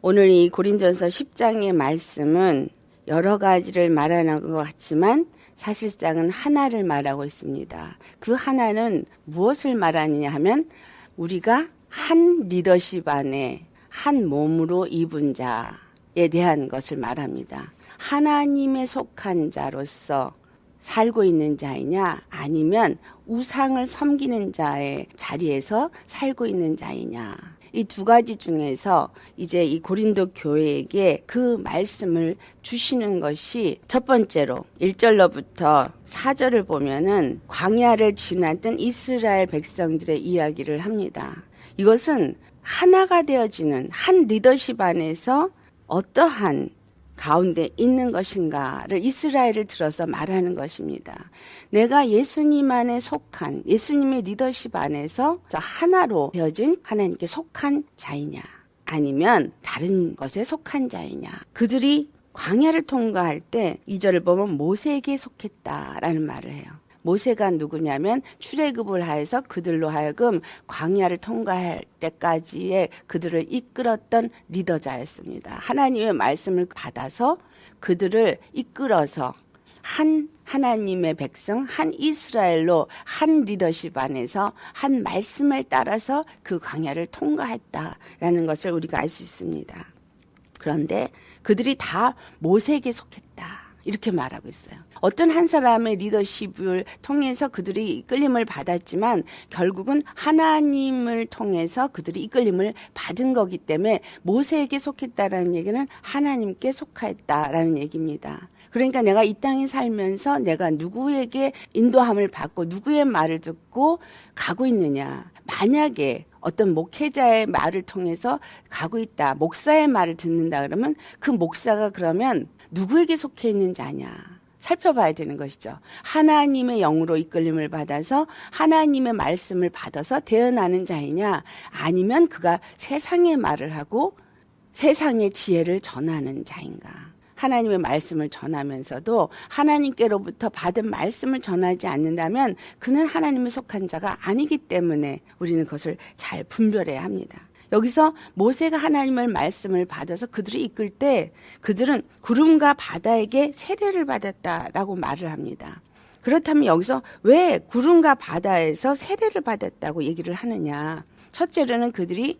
오늘 이 고린전서 10장의 말씀은 여러 가지를 말하는 것 같지만 사실상은 하나를 말하고 있습니다. 그 하나는 무엇을 말하느냐 하면 우리가 한 리더십 안에 한 몸으로 입은 자에 대한 것을 말합니다. 하나님에 속한 자로서 살고 있는 자이냐 아니면 우상을 섬기는 자의 자리에서 살고 있는 자이냐. 이 두 가지 중에서 이제 이 고린도 교회에게 그 말씀을 주시는 것이 첫 번째로 1절로부터 4절을 보면은 광야를 지났던 이스라엘 백성들의 이야기를 합니다. 이것은 하나가 되어지는 한 리더십 안에서 어떠한 가운데 있는 것인가를 이스라엘을 들어서 말하는 것입니다. 내가 예수님 안에 속한 예수님의 리더십 안에서 하나로 되어진 하나님께 속한 자이냐 아니면 다른 것에 속한 자이냐. 그들이 광야를 통과할 때 2절을 보면 모세에게 속했다라는 말을 해요. 모세가 누구냐면 출애굽을 하여서 그들로 하여금 광야를 통과할 때까지의 그들을 이끌었던 리더자였습니다. 하나님의 말씀을 받아서 그들을 이끌어서 한 하나님의 백성, 한 이스라엘로 한 리더십 안에서 한 말씀을 따라서 그 광야를 통과했다라는 것을 우리가 알 수 있습니다. 그런데 그들이 다 모세에게 속했다. 이렇게 말하고 있어요. 어떤 한 사람의 리더십을 통해서 그들이 이끌림을 받았지만 결국은 하나님을 통해서 그들이 이끌림을 받은 거기 때문에 모세에게 속했다라는 얘기는 하나님께 속하였다라는 얘기입니다. 그러니까 내가 이 땅에 살면서 내가 누구에게 인도함을 받고 누구의 말을 듣고 가고 있느냐. 만약에 어떤 목회자의 말을 통해서 가고 있다. 목사의 말을 듣는다 그러면 그 목사가 그러면 누구에게 속해 있는 자냐 살펴봐야 되는 것이죠. 하나님의 영으로 이끌림을 받아서 하나님의 말씀을 받아서 대언하는 자이냐 아니면 그가 세상의 말을 하고 세상의 지혜를 전하는 자인가. 하나님의 말씀을 전하면서도 하나님께로부터 받은 말씀을 전하지 않는다면 그는 하나님에 속한 자가 아니기 때문에 우리는 그것을 잘 분별해야 합니다. 여기서 모세가 하나님의 말씀을 받아서 그들을 이끌 때 그들은 구름과 바다에게 세례를 받았다라고 말을 합니다. 그렇다면 여기서 왜 구름과 바다에서 세례를 받았다고 얘기를 하느냐. 첫째로는 그들이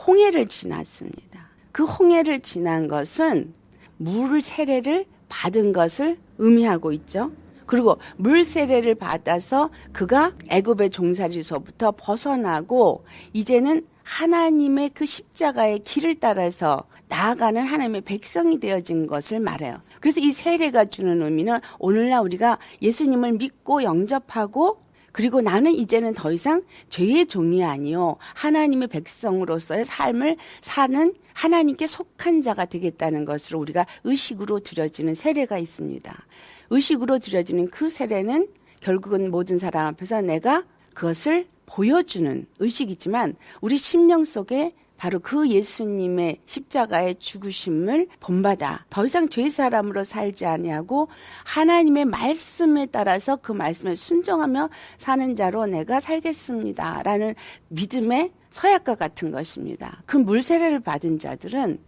홍해를 지났습니다. 그 홍해를 지난 것은 물 세례를 받은 것을 의미하고 있죠. 그리고 물 세례를 받아서 그가 애굽의 종살이서부터 벗어나고 이제는 하나님의 그 십자가의 길을 따라서 나아가는 하나님의 백성이 되어진 것을 말해요. 그래서 이 세례가 주는 의미는 오늘날 우리가 예수님을 믿고 영접하고 그리고 나는 이제는 더 이상 죄의 종이 아니요 하나님의 백성으로서의 삶을 사는 하나님께 속한 자가 되겠다는 것으로 우리가 의식으로 드려지는 세례가 있습니다. 의식으로 드려지는 그 세례는 결국은 모든 사람 앞에서 내가 그것을 보여주는 의식이지만 우리 심령 속에 바로 그 예수님의 십자가의 죽으심을 본받아 더 이상 죄 사람으로 살지 아니하고 하나님의 말씀에 따라서 그 말씀에 순종하며 사는 자로 내가 살겠습니다. 라는 믿음의 서약과 같은 것입니다. 그 물세례를 받은 자들은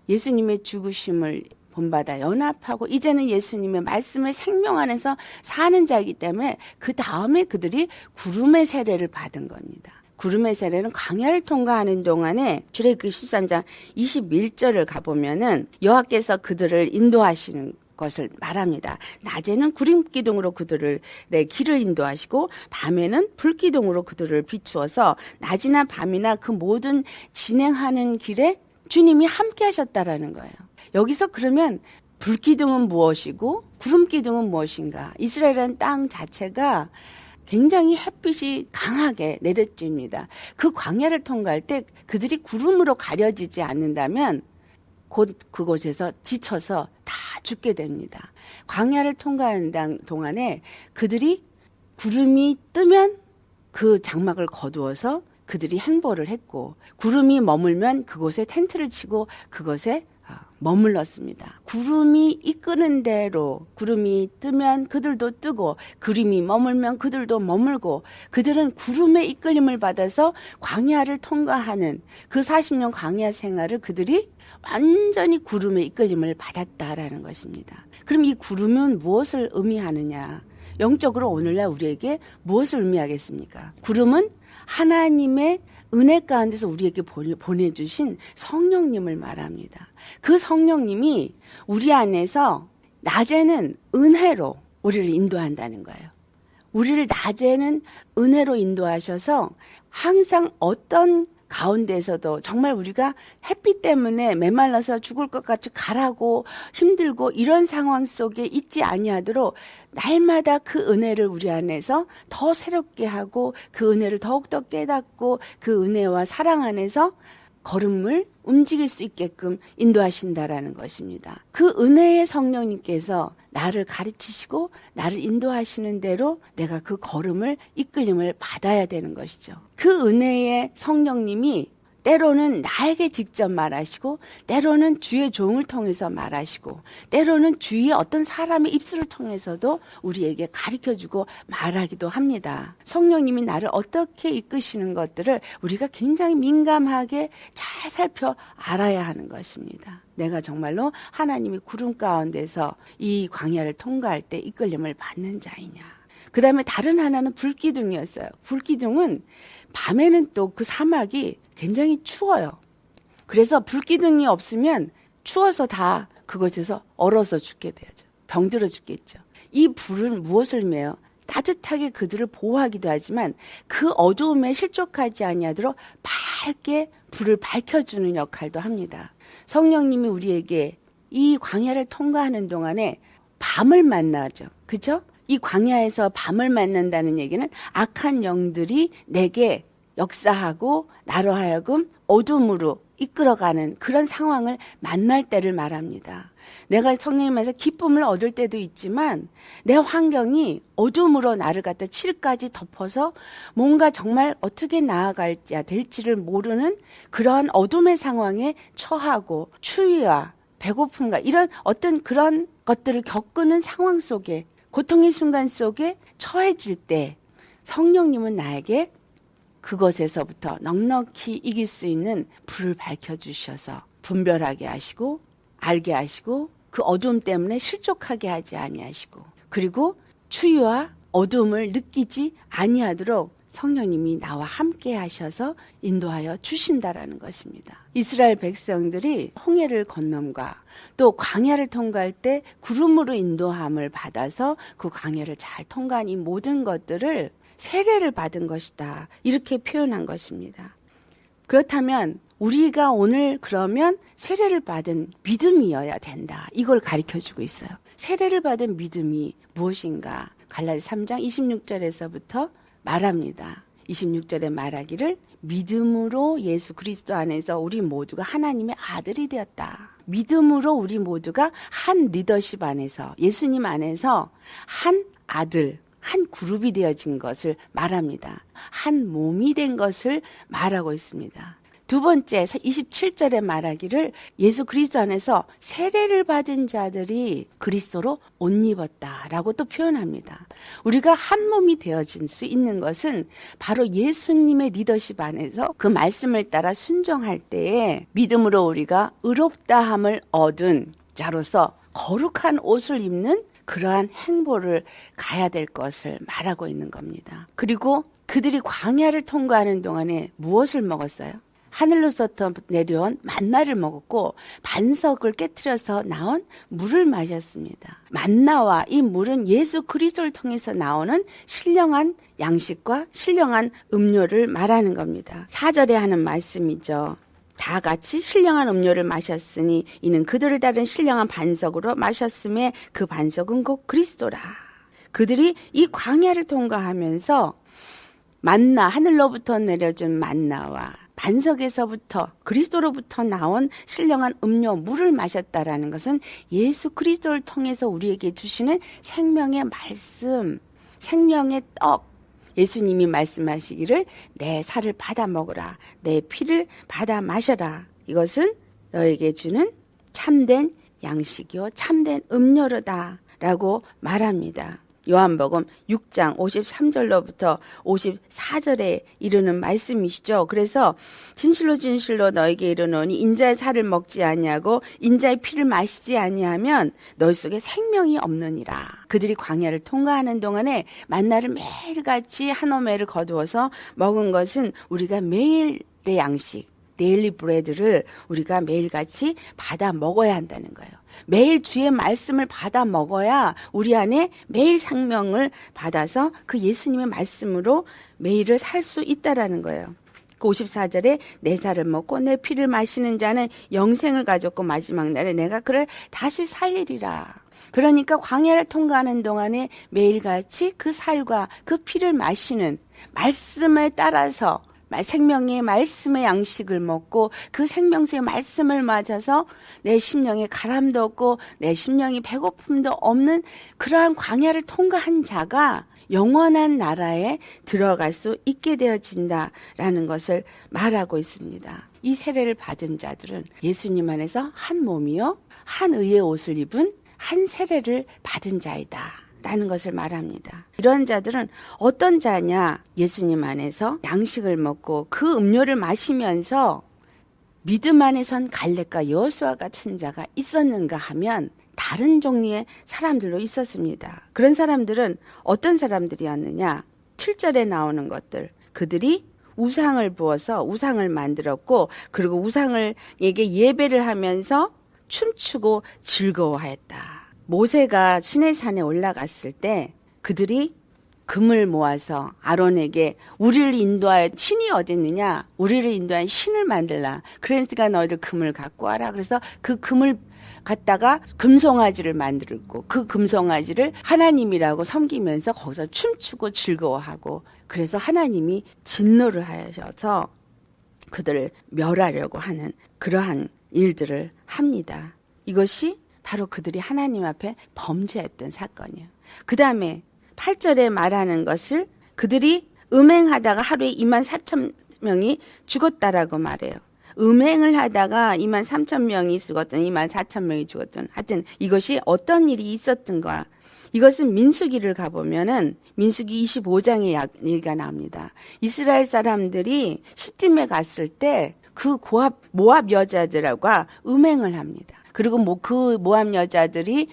예수님의 죽으심을 본받아 연합하고 이제는 예수님의 말씀의 생명 안에서 사는 자이기 때문에 그 다음에 그들이 구름의 세례를 받은 겁니다. 구름의 세례는 광야를 통과하는 동안에 출애굽 13장 21절을 가보면은 여호와께서 그들을 인도하시는 것을 말합니다. 낮에는 구름 기둥으로 그들의 길을 인도하시고 밤에는 불 기둥으로 그들을 비추어서 낮이나 밤이나 그 모든 진행하는 길에 주님이 함께 하셨다라는 거예요. 여기서 그러면 불기둥은 무엇이고 구름기둥은 무엇인가? 이스라엘이라는 땅 자체가 굉장히 햇빛이 강하게 내려집니다. 그 광야를 통과할 때 그들이 구름으로 가려지지 않는다면 곧 그곳에서 지쳐서 다 죽게 됩니다. 광야를 통과하는 동안에 그들이 구름이 뜨면 그 장막을 거두어서 그들이 행보를 했고 구름이 머물면 그곳에 텐트를 치고 그것에 머물렀습니다. 구름이 이끄는 대로 구름이 뜨면 그들도 뜨고 구름이 머물면 그들도 머물고 그들은 구름의 이끌림을 받아서 광야를 통과하는 그 40년 광야 생활을 그들이 완전히 구름의 이끌림을 받았다라는 것입니다. 그럼 이 구름은 무엇을 의미하느냐? 영적으로 오늘날 우리에게 무엇을 의미하겠습니까? 구름은 하나님의 은혜 가운데서 우리에게 보내주신 성령님을 말합니다. 그 성령님이 우리 안에서 낮에는 은혜로 우리를 인도한다는 거예요. 우리를 낮에는 은혜로 인도하셔서 항상 어떤 가운데서도 정말 우리가 햇빛 때문에 메말라서 죽을 것 같이 가라고 힘들고 이런 상황 속에 있지 아니하도록 날마다 그 은혜를 우리 안에서 더 새롭게 하고 그 은혜를 더욱더 깨닫고 그 은혜와 사랑 안에서 걸음을 움직일 수 있게끔 인도하신다라는 것입니다. 그 은혜의 성령님께서 나를 가르치시고 나를 인도하시는 대로 내가 그 걸음을 이끌림을 받아야 되는 것이죠. 그 은혜의 성령님이 때로는 나에게 직접 말하시고 때로는 주의 종을 통해서 말하시고 때로는 주위의 어떤 사람의 입술을 통해서도 우리에게 가르쳐주고 말하기도 합니다. 성령님이 나를 어떻게 이끄시는 것들을 우리가 굉장히 민감하게 잘 살펴 알아야 하는 것입니다. 내가 정말로 하나님이 구름 가운데서 이 광야를 통과할 때 이끌림을 받는 자이냐. 그 다음에 다른 하나는 불기둥이었어요. 불기둥은 밤에는 또 그 사막이 굉장히 추워요. 그래서 불기둥이 없으면 추워서 다 그곳에서 얼어서 죽게 되죠. 병들어 죽겠죠. 이 불은 무엇을 의미해요? 따뜻하게 그들을 보호하기도 하지만 그 어두움에 실족하지 아니하도록 밝게 불을 밝혀주는 역할도 합니다. 성령님이 우리에게 이 광야를 통과하는 동안에 밤을 만나죠. 그렇죠? 이 광야에서 밤을 만난다는 얘기는 악한 영들이 내게 역사하고 나로 하여금 어둠으로 이끌어가는 그런 상황을 만날 때를 말합니다. 내가 성령님에서 기쁨을 얻을 때도 있지만 내 환경이 어둠으로 나를 갖다 칠까지 덮어서 뭔가 정말 어떻게 나아갈지 될지를 모르는 그러한 어둠의 상황에 처하고 추위와 배고픔과 이런 어떤 그런 것들을 겪는 상황 속에 고통의 순간 속에 처해질 때 성령님은 나에게 그것에서부터 넉넉히 이길 수 있는 불을 밝혀주셔서 분별하게 하시고 알게 하시고 그 어두움 때문에 실족하게 하지 아니하시고 그리고 추위와 어두움을 느끼지 아니하도록 성령님이 나와 함께 하셔서 인도하여 주신다라는 것입니다. 이스라엘 백성들이 홍해를 건nom과 또 광야를 통과할 때 구름으로 인도함을 받아서 그 광야를 잘 통과한 이 모든 것들을 세례를 받은 것이다. 이렇게 표현한 것입니다. 그렇다면 우리가 오늘 그러면 세례를 받은 믿음이어야 된다. 이걸 가르쳐주고 있어요. 세례를 받은 믿음이 무엇인가? 갈라디 3장 26절에서부터 말합니다. 26절에 말하기를 믿음으로 예수 그리스도 안에서 우리 모두가 하나님의 아들이 되었다. 믿음으로 우리 모두가 한 리더십 안에서 예수님 안에서 한 아들 한 그룹이 되어진 것을 말합니다. 한 몸이 된 것을 말하고 있습니다. 두 번째 27절에 말하기를 예수 그리스도 안에서 세례를 받은 자들이 그리스도로 옷 입었다라고 또 표현합니다. 우리가 한 몸이 되어질 수 있는 것은 바로 예수님의 리더십 안에서 그 말씀을 따라 순종할 때에 믿음으로 우리가 의롭다함을 얻은 자로서 거룩한 옷을 입는 그러한 행보를 가야 될 것을 말하고 있는 겁니다. 그리고 그들이 광야를 통과하는 동안에 무엇을 먹었어요? 하늘로부터 내려온 만나를 먹었고 반석을 깨트려서 나온 물을 마셨습니다. 만나와 이 물은 예수 그리스도를 통해서 나오는 신령한 양식과 신령한 음료를 말하는 겁니다. 4절에 하는 말씀이죠. 다 같이 신령한 음료를 마셨으니 이는 그들을 따른 신령한 반석으로 마셨음에 그 반석은 곧 그리스도라. 그들이 이 광야를 통과하면서 만나 하늘로부터 내려준 만나와 반석에서부터 그리스도로부터 나온 신령한 음료 물을 마셨다라는 것은 예수 그리스도를 통해서 우리에게 주시는 생명의 말씀, 생명의 떡, 예수님이 말씀하시기를 내 살을 받아 먹으라, 내 피를 받아 마셔라. 이것은 너에게 주는 참된 양식이요 참된 음료로다라고 말합니다. 요한복음 6장 53절로부터 54절에 이르는 말씀이시죠. 그래서 진실로 진실로 너에게 이르노니 인자의 살을 먹지 아니하고 인자의 피를 마시지 아니하면 너희 속에 생명이 없느니라. 그들이 광야를 통과하는 동안에 만나를 매일같이 한 오매를 거두어서 먹은 것은 우리가 매일의 양식, 데일리 브레드를 우리가 매일같이 받아 먹어야 한다는 거예요. 매일 주의 말씀을 받아 먹어야 우리 안에 매일 생명을 받아서 그 예수님의 말씀으로 매일을 살 수 있다라는 거예요. 그 54절에 내 살을 먹고 내 피를 마시는 자는 영생을 가졌고 마지막 날에 내가 그를 다시 살리리라. 그러니까 광야를 통과하는 동안에 매일같이 그 살과 그 피를 마시는 말씀에 따라서 생명의 말씀의 양식을 먹고 그 생명수의 말씀을 맞아서 내 심령에 가람도 없고 내 심령이 배고픔도 없는 그러한 광야를 통과한 자가 영원한 나라에 들어갈 수 있게 되어진다라는 것을 말하고 있습니다. 이 세례를 받은 자들은 예수님 안에서 한 몸이요 한 의의 옷을 입은 한 세례를 받은 자이다 라는 것을 말합니다. 이런 자들은 어떤 자냐? 예수님 안에서 양식을 먹고 그 음료를 마시면서 믿음 안에 선 갈렙과 여호수아 같은 자가 있었는가 하면 다른 종류의 사람들로 있었습니다. 그런 사람들은 어떤 사람들이었느냐? 7절에 나오는 것들. 그들이 우상을 부어서 우상을 만들었고 그리고 우상을에게 예배를 하면서 춤추고 즐거워하였다. 모세가 시내산에 올라갔을 때 그들이 금을 모아서 아론에게 우리를 인도하여 신이 어디 있느냐? 우리를 인도하여 신을 만들라. 그러니까 너희들 금을 갖고 와라. 그래서 그 금을 갖다가 금송아지를 만들고 그 금송아지를 하나님이라고 섬기면서 거기서 춤추고 즐거워하고 그래서 하나님이 진노를 하셔서 그들을 멸하려고 하는 그러한 일들을 합니다. 이것이 바로 그들이 하나님 앞에 범죄했던 사건이에요. 그 다음에 8절에 말하는 것을 그들이 음행하다가 하루에 24,000명이 죽었다라고 말해요. 음행을 하다가 23,000명이 죽었던 24,000명이 죽었던 하여튼 이것이 어떤 일이 있었던가. 이것은 민수기를 가보면은 민수기 25장의 얘기가 나옵니다. 이스라엘 사람들이 시팀에 갔을 때 그 모압 여자들과 음행을 합니다. 그리고 그 모압 여자들이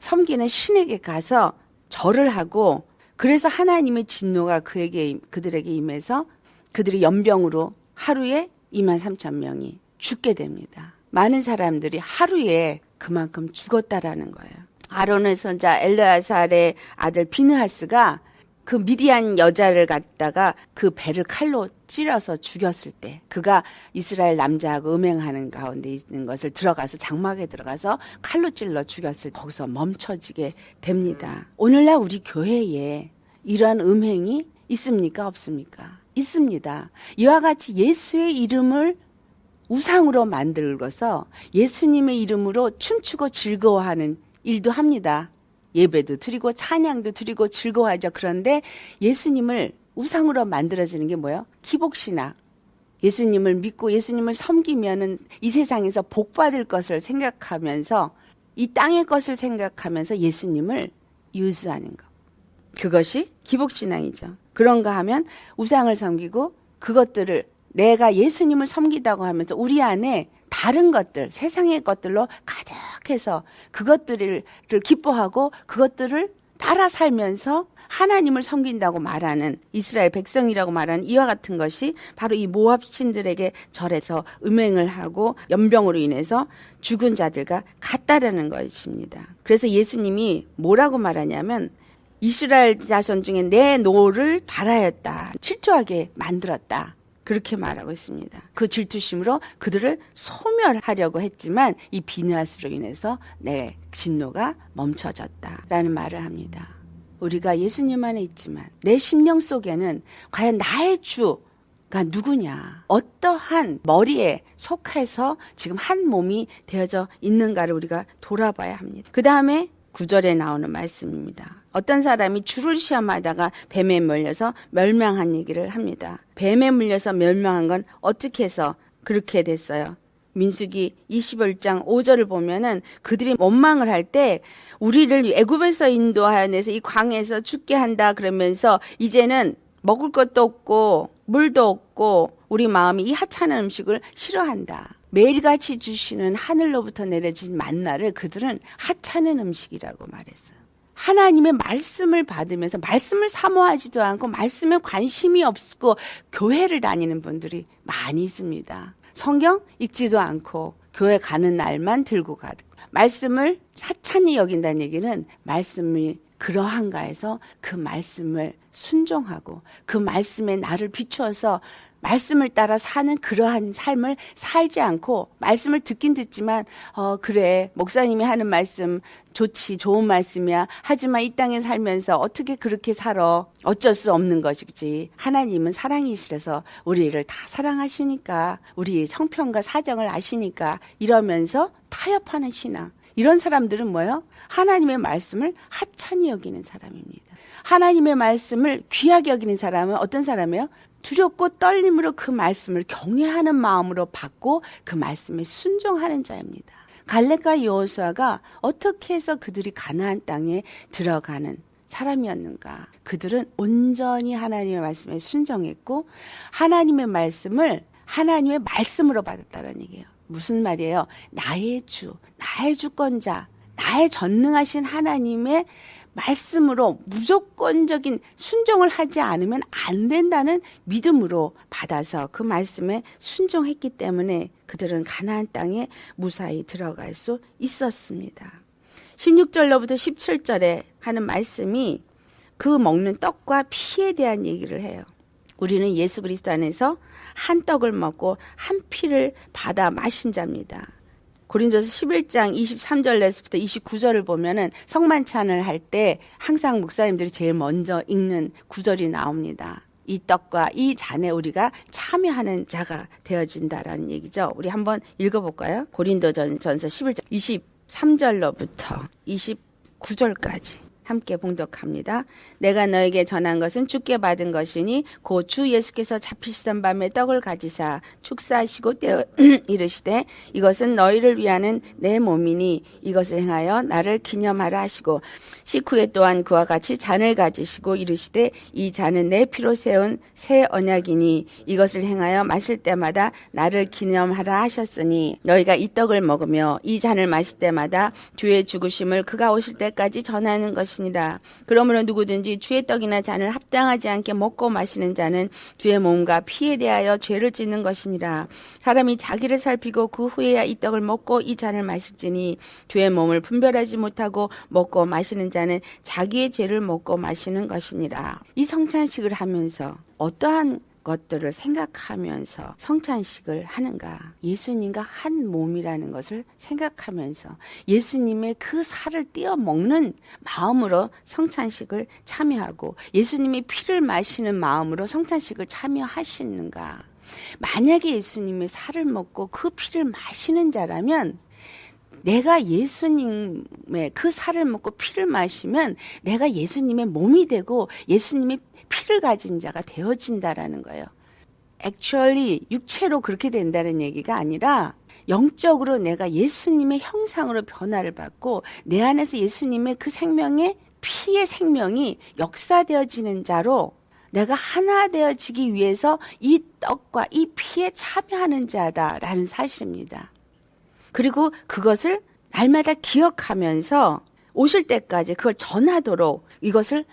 섬기는 신에게 가서 절을 하고 그래서 하나님의 진노가 그들에게 임해서 그들이 연병으로 하루에 23,000명이 죽게 됩니다. 많은 사람들이 하루에 그만큼 죽었다라는 거예요. 아론의 손자 엘르아살의 아들 비느하스가 그 미디안 여자를 갖다가 그 배를 칼로 찔러서 죽였을 때 그가 이스라엘 남자하고 음행하는 가운데 있는 것을 들어가서 장막에 들어가서 칼로 찔러 죽였을 때 거기서 멈춰지게 됩니다. 오늘날 우리 교회에 이러한 음행이 있습니까? 없습니까? 있습니다. 이와 같이 예수의 이름을 우상으로 만들어서 예수님의 이름으로 춤추고 즐거워하는 일도 합니다. 예배도 드리고 찬양도 드리고 즐거워하죠. 그런데 예수님을 우상으로 만들어주는 게 뭐예요? 기복신앙. 예수님을 믿고 예수님을 섬기면은 이 세상에서 복 받을 것을 생각하면서 이 땅의 것을 생각하면서 예수님을 유수하는 것. 그것이 기복신앙이죠. 그런가 하면 우상을 섬기고 그것들을 내가 예수님을 섬기다고 하면서 우리 안에 다른 것들, 세상의 것들로 가득해서 그것들을 기뻐하고 그것들을 따라 살면서 하나님을 섬긴다고 말하는 이스라엘 백성이라고 말하는 이와 같은 것이 바로 이 모압 신들에게 절해서 음행을 하고 연병으로 인해서 죽은 자들과 같다라는 것입니다. 그래서 예수님이 뭐라고 말하냐면 이스라엘 자손 중에 내 노를 바라였다. 질투하게 만들었다. 그렇게 말하고 있습니다. 그 질투심으로 그들을 소멸하려고 했지만 이 비느하스로 인해서 내 진노가 멈춰졌다라는 말을 합니다. 우리가 예수님 안에 있지만 내 심령 속에는 과연 나의 주가 누구냐, 어떠한 머리에 속해서 지금 한 몸이 되어져 있는가를 우리가 돌아봐야 합니다. 그 다음에 9절에 나오는 말씀입니다. 어떤 사람이 주를 시험하다가 뱀에 물려서 멸망한 얘기를 합니다. 뱀에 물려서 멸망한 건 어떻게 해서 그렇게 됐어요? 민수기 21장 5절을 보면은 그들이 원망을 할 때 우리를 애굽에서 인도하여내서 이 광에서 죽게 한다 그러면서 이제는 먹을 것도 없고 물도 없고 우리 마음이 이 하찮은 음식을 싫어한다. 매일같이 주시는 하늘로부터 내려진 만나를 그들은 하찮은 음식이라고 말했어요. 하나님의 말씀을 받으면서 말씀을 사모하지도 않고 말씀에 관심이 없고 교회를 다니는 분들이 많이 있습니다. 성경 읽지도 않고 교회 가는 날만 들고 가고 말씀을 사찬히 여긴다는 얘기는 말씀이 그러한가 해서 그 말씀을 순종하고 그 말씀에 나를 비추어서 말씀을 따라 사는 그러한 삶을 살지 않고 말씀을 듣긴 듣지만 그래 목사님이 하는 말씀 좋지 좋은 말씀이야 하지만 이 땅에 살면서 어떻게 그렇게 살아 어쩔 수 없는 것이지 하나님은 사랑이시라서 우리를 다 사랑하시니까 우리 형편과 사정을 아시니까 이러면서 타협하는 신앙 이런 사람들은 뭐예요? 하나님의 말씀을 하찮이 여기는 사람입니다. 하나님의 말씀을 귀하게 여기는 사람은 어떤 사람이에요? 두렵고 떨림으로 그 말씀을 경외하는 마음으로 받고 그 말씀에 순종하는 자입니다. 갈렙과 여호수아가 어떻게 해서 그들이 가나안 땅에 들어가는 사람이었는가? 그들은 온전히 하나님의 말씀에 순종했고 하나님의 말씀을 하나님의 말씀으로 받았다는 얘기예요. 무슨 말이에요? 나의 주, 나의 주권자, 나의 전능하신 하나님의 말씀으로 무조건적인 순종을 하지 않으면 안 된다는 믿음으로 받아서 그 말씀에 순종했기 때문에 그들은 가나안 땅에 무사히 들어갈 수 있었습니다. 16절로부터 17절에 하는 말씀이 그 먹는 떡과 피에 대한 얘기를 해요. 우리는 예수 그리스도 안에서 한 떡을 먹고 한 피를 받아 마신 자입니다. 고린도서 11장 23절에서부터 29절을 보면은 성만찬을 할 때 항상 목사님들이 제일 먼저 읽는 구절이 나옵니다. 이 떡과 이 잔에 우리가 참여하는 자가 되어진다라는 얘기죠. 우리 한번 읽어볼까요? 고린도전서 11장 23절로부터 29절까지. 함께 봉독합니다. 내가 너에게 전한 것은 주께 받은 것이니 곧 주 예수께서 잡히시던 밤에 떡을 가지사 축사하시고 떼어 이르시되 이것은 너희를 위하는 내 몸이니 이것을 행하여 나를 기념하라 하시고 식후에 또한 그와 같이 잔을 가지시고 이르시되 이 잔은 내 피로 세운 새 언약이니 이것을 행하여 마실 때마다 나를 기념하라 하셨으니 너희가 이 떡을 먹으며 이 잔을 마실 때마다 주의 죽으심을 그가 오실 때까지 전하는 것이니라. 그러므로 누구든지 주의 떡이나 잔을 합당하지 않게 먹고 마시는 자는 주의 몸과 피에 대하여 죄를 짓는 것이니라. 사람이 자기를 살피고 그 후에야 이 떡을 먹고 이 잔을 마실지니 주의 몸을 분별하지 못하고 먹고 마시는 자는 자기의 죄를 먹고 마시는 것이니라. 이 성찬식을 하면서 어떠한 것들을 생각하면서 성찬식을 하는가? 예수님과 한 몸이라는 것을 생각하면서 예수님의 그 살을 떼어 먹는 마음으로 성찬식을 참여하고 예수님의 피를 마시는 마음으로 성찬식을 참여하시는가? 만약에 예수님의 살을 먹고 그 피를 마시는 자라면 내가 예수님의 그 살을 먹고 피를 마시면 내가 예수님의 몸이 되고 예수님의 피를 가진 자가 되어진다라는 거예요. Actually 육체로 그렇게 된다는 얘기가 아니라 영적으로 내가 예수님의 형상으로 변화를 받고 내 안에서 예수님의 그 생명의 피의 생명이 역사되어지는 자로 내가 하나 되어지기 위해서 이 떡과 이 피에 참여하는 자다라는 사실입니다. 그리고 그것을 날마다 기억하면서 오실 때까지 그걸 전하도록 이것을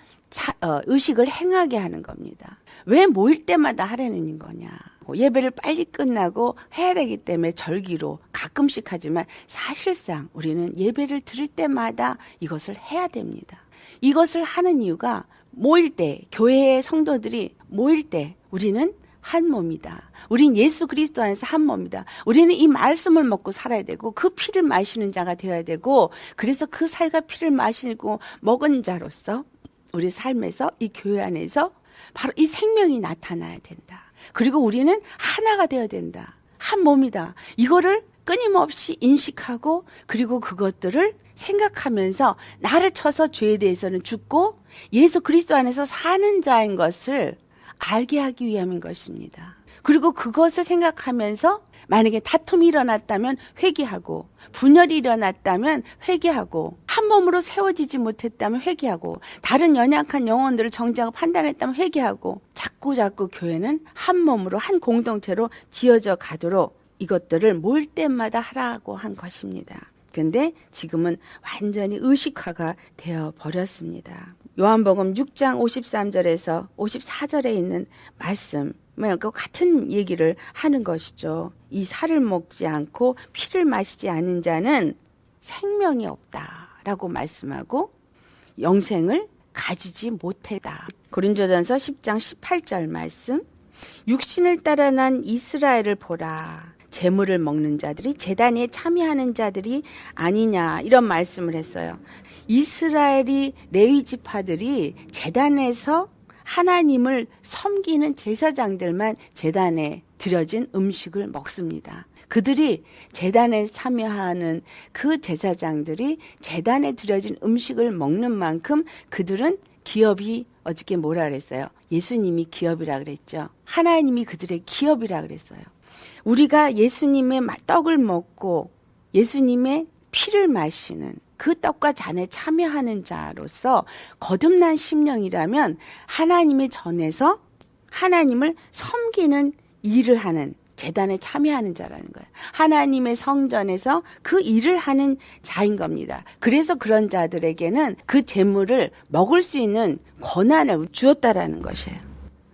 의식을 행하게 하는 겁니다. 왜 모일 때마다 하라는 거냐? 예배를 빨리 끝나고 해야 되기 때문에 절기로 가끔씩 하지만 사실상 우리는 예배를 드릴 때마다 이것을 해야 됩니다. 이것을 하는 이유가 모일 때 교회의 성도들이 모일 때 우리는 한 몸이다. 우린 예수 그리스도 안에서 한 몸이다. 우리는 이 말씀을 먹고 살아야 되고 그 피를 마시는 자가 되어야 되고 그래서 그 살과 피를 마시고 먹은 자로서 우리 삶에서 이 교회 안에서 바로 이 생명이 나타나야 된다. 그리고 우리는 하나가 되어야 된다. 한 몸이다. 이거를 끊임없이 인식하고 그리고 그것들을 생각하면서 나를 쳐서 죄에 대해서는 죽고 예수 그리스도 안에서 사는 자인 것을 알게 하기 위함인 것입니다. 그리고 그것을 생각하면서 만약에 다툼이 일어났다면 회개하고, 분열이 일어났다면 회개하고, 한 몸으로 세워지지 못했다면 회개하고, 다른 연약한 영혼들을 정죄하고 판단했다면 회개하고, 자꾸 교회는 한 몸으로 한 공동체로 지어져 가도록 이것들을 모일 때마다 하라고 한 것입니다. 근데 지금은 완전히 의식화가 되어 버렸습니다. 요한복음 6장 53절에서 54절에 있는 말씀, 그 같은 얘기를 하는 것이죠. 이 살을 먹지 않고 피를 마시지 않는 자는 생명이 없다라고 말씀하고 영생을 가지지 못했다. 고린도전서 10장 18절 말씀, 육신을 따라 난 이스라엘을 보라. 제물을 먹는 자들이 제단에 참여하는 자들이 아니냐, 이런 말씀을 했어요. 이스라엘이 레위 지파들이 제단에서 하나님을 섬기는 제사장들만 제단에 드려진 음식을 먹습니다. 그들이 제단에 참여하는 그 제사장들이 제단에 드려진 음식을 먹는 만큼 그들은 기업이 어저께 뭐라 그랬어요? 예수님이 기업이라 그랬죠. 하나님이 그들의 기업이라 그랬어요. 우리가 예수님의 떡을 먹고 예수님의 피를 마시는 그 떡과 잔에 참여하는 자로서 거듭난 심령이라면 하나님의 전에서 하나님을 섬기는 일을 하는, 제단에 참여하는 자라는 거예요. 하나님의 성전에서 그 일을 하는 자인 겁니다. 그래서 그런 자들에게는 그 제물을 먹을 수 있는 권한을 주었다라는 것이에요.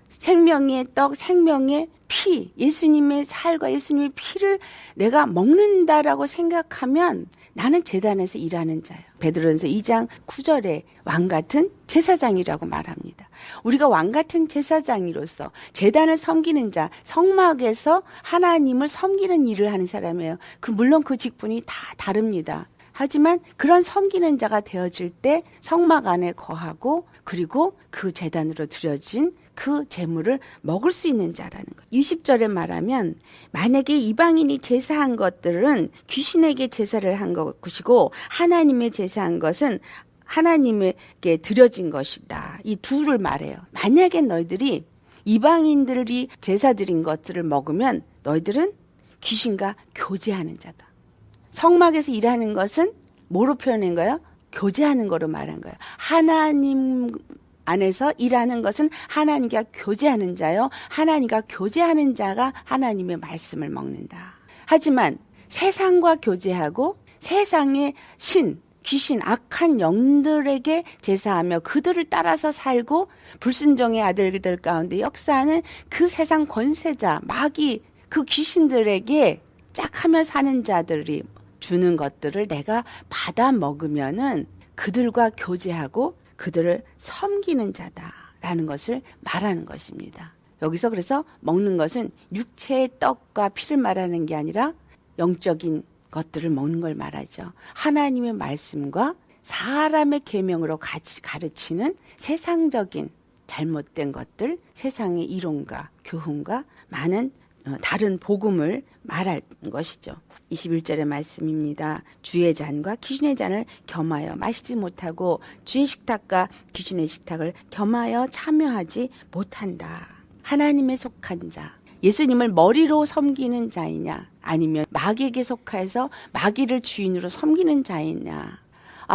생명의 떡, 생명의 피, 예수님의 살과 예수님의 피를 내가 먹는다라고 생각하면 나는 제단에서 일하는 자예요. 베드로전서 2장 9절에 왕같은 제사장이라고 말합니다. 우리가 왕같은 제사장이로서 제단을 섬기는 자, 성막에서 하나님을 섬기는 일을 하는 사람이에요. 물론 그 직분이 다 다릅니다. 하지만 그런 섬기는 자가 되어질 때 성막 안에 거하고, 그리고 그 제단으로 드려진 그 제물을 먹을 수 있는 자라는 것. 20절에 말하면 만약에 이방인이 제사한 것들은 귀신에게 제사를 한 것이고 하나님의 제사한 것은 하나님에게 드려진 것이다. 이 둘을 말해요. 만약에 너희들이 이방인들이 제사 드린 것들을 먹으면 너희들은 귀신과 교제하는 자다. 성막에서 일하는 것은 뭐로 표현한 거예요? 교제하는 거로 말한 거예요. 하나님 안에서 일하는 것은 하나님과 교제하는 자요. 하나님과 교제하는 자가 하나님의 말씀을 먹는다. 하지만 세상과 교제하고 세상의 신, 귀신, 악한 영들에게 제사하며 그들을 따라서 살고 불순종의 아들들 가운데 역사하는 그 세상 권세자, 마귀, 그 귀신들에게 짝하며 사는 자들이 주는 것들을 내가 받아 먹으면은 그들과 교제하고 그들을 섬기는 자다라는 것을 말하는 것입니다. 여기서 그래서 먹는 것은 육체의 떡과 피를 말하는 게 아니라 영적인 것들을 먹는 걸 말하죠. 하나님의 말씀과 사람의 계명으로 같이 가르치는 세상적인 잘못된 것들, 세상의 이론과 교훈과 많은 다른 복음을 말할 것이죠. 21절의 말씀입니다. 주의 잔과 귀신의 잔을 겸하여 마시지 못하고 주의 식탁과 귀신의 식탁을 겸하여 참여하지 못한다. 하나님에 속한 자, 예수님을 머리로 섬기는 자이냐, 아니면 마귀에게 속해서 마귀를 주인으로 섬기는 자이냐.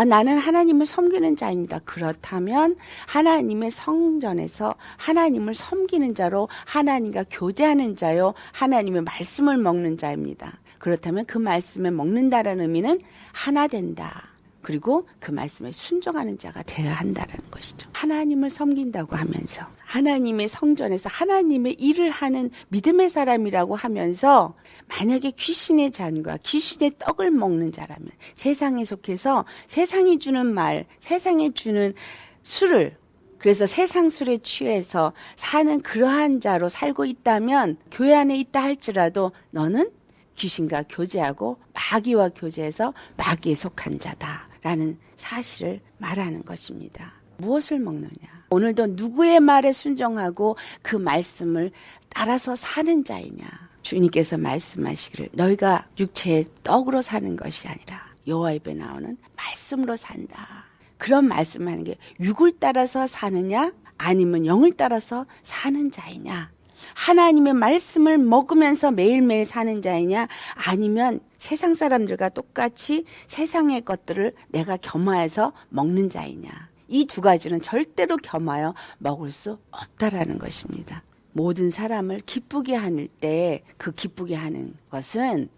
나는 하나님을 섬기는 자입니다. 그렇다면 하나님의 성전에서 하나님을 섬기는 자로 하나님과 교제하는 자요, 하나님의 말씀을 먹는 자입니다. 그렇다면 그 말씀을 먹는다라는 의미는 하나 된다. 그리고 그 말씀에 순종하는 자가 되어야 한다는 것이죠. 하나님을 섬긴다고 하면서 하나님의 성전에서 하나님의 일을 하는 믿음의 사람이라고 하면서 만약에 귀신의 잔과 귀신의 떡을 먹는 자라면, 세상에 속해서 세상이 주는 말, 세상에 주는 술을, 그래서 세상 술에 취해서 사는 그러한 자로 살고 있다면, 교회 안에 있다 할지라도 너는 귀신과 교제하고 마귀와 교제해서 마귀에 속한 자다라는 사실을 말하는 것입니다. 무엇을 먹느냐? 오늘도 누구의 말에 순종하고 그 말씀을 따라서 사는 자이냐? 주님께서 말씀하시기를 너희가 육체의 떡으로 사는 것이 아니라 여호와 입에 나오는 말씀으로 산다. 그런 말씀하는 게 육을 따라서 사느냐 아니면 영을 따라서 사는 자이냐? 하나님의 말씀을 먹으면서 매일매일 사는 자이냐, 아니면 세상 사람들과 똑같이 세상의 것들을 내가 겸하여서 먹는 자이냐. 이 두 가지는 절대로 겸하여 먹을 수 없다라는 것입니다. 모든 사람을 기쁘게 하는 때 그 기쁘게 하는 것은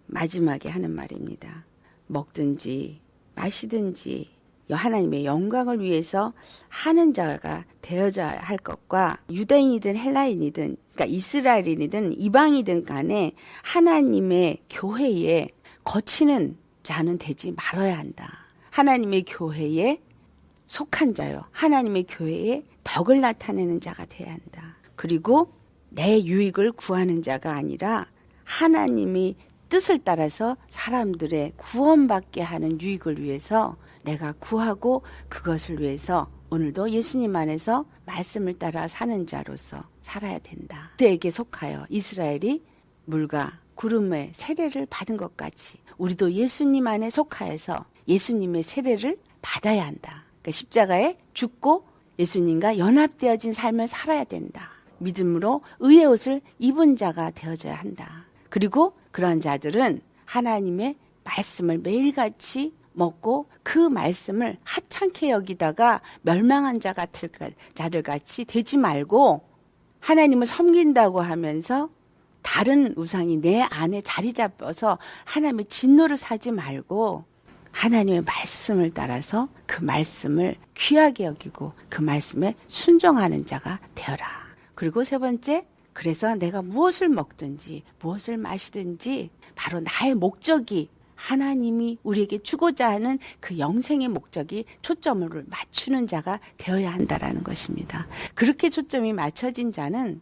마지막에 하는 말입니다. 먹든지 마시든지 하나님의 영광을 위해서 하는 자가 되어져야 할 것과, 유대인이든 헬라인이든, 그러니까 이스라엘인이든 이방이든 간에 하나님의 교회에 거치는 자는 되지 말아야 한다. 하나님의 교회에 속한 자요, 하나님의 교회에 덕을 나타내는 자가 되어야 한다. 그리고 내 유익을 구하는 자가 아니라 하나님이 뜻을 따라서 사람들의 구원받게 하는 유익을 위해서 내가 구하고, 그것을 위해서 오늘도 예수님 안에서 말씀을 따라 사는 자로서 살아야 된다. 그에게 속하여 이스라엘이 물과 구름의 세례를 받은 것 같이 우리도 예수님 안에 속하여서 예수님의 세례를 받아야 한다. 그러니까 십자가에 죽고 예수님과 연합되어진 삶을 살아야 된다. 믿음으로 의의 옷을 입은 자가 되어져야 한다. 그리고 그러한 자들은 하나님의 말씀을 매일같이 먹고 그 말씀을 하찮게 여기다가 멸망한 자들같이 되지 말고, 하나님을 섬긴다고 하면서 다른 우상이 내 안에 자리 잡아서 하나님의 진노를 사지 말고 하나님의 말씀을 따라서 그 말씀을 귀하게 여기고 그 말씀에 순종하는 자가 되어라. 그리고 세 번째, 그래서 내가 무엇을 먹든지 무엇을 마시든지 바로 나의 목적이 하나님이 우리에게 주고자 하는 그 영생의 목적이 초점을 맞추는 자가 되어야 한다라는 것입니다. 그렇게 초점이 맞춰진 자는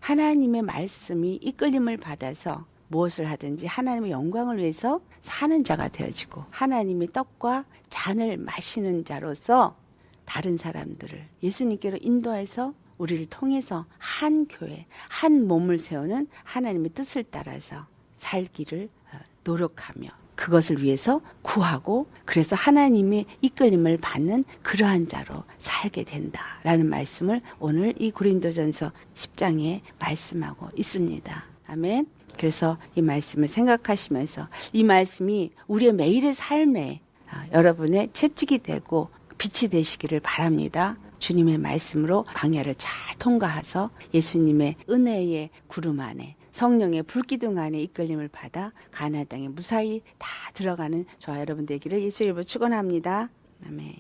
하나님의 말씀이 이끌림을 받아서 무엇을 하든지 하나님의 영광을 위해서 사는 자가 되어지고, 하나님의 떡과 잔을 마시는 자로서 다른 사람들을 예수님께로 인도해서 우리를 통해서 한 교회, 한 몸을 세우는 하나님의 뜻을 따라서 살기를 노력하며 그것을 위해서 구하고, 그래서 하나님의 이끌림을 받는 그러한 자로 살게 된다라는 말씀을 오늘 이 고린도전서 10장에 말씀하고 있습니다. 아멘. 그래서 이 말씀을 생각하시면서 이 말씀이 우리의 매일의 삶에 여러분의 채찍이 되고 빛이 되시기를 바랍니다. 주님의 말씀으로 광야를 잘 통과해서 예수님의 은혜의 구름 안에, 성령의 불기둥 안에 이끌림을 받아 가나안 땅에 무사히 다 들어가는 저와 여러분 되기를 예수 이름으로 축원합니다. 아멘.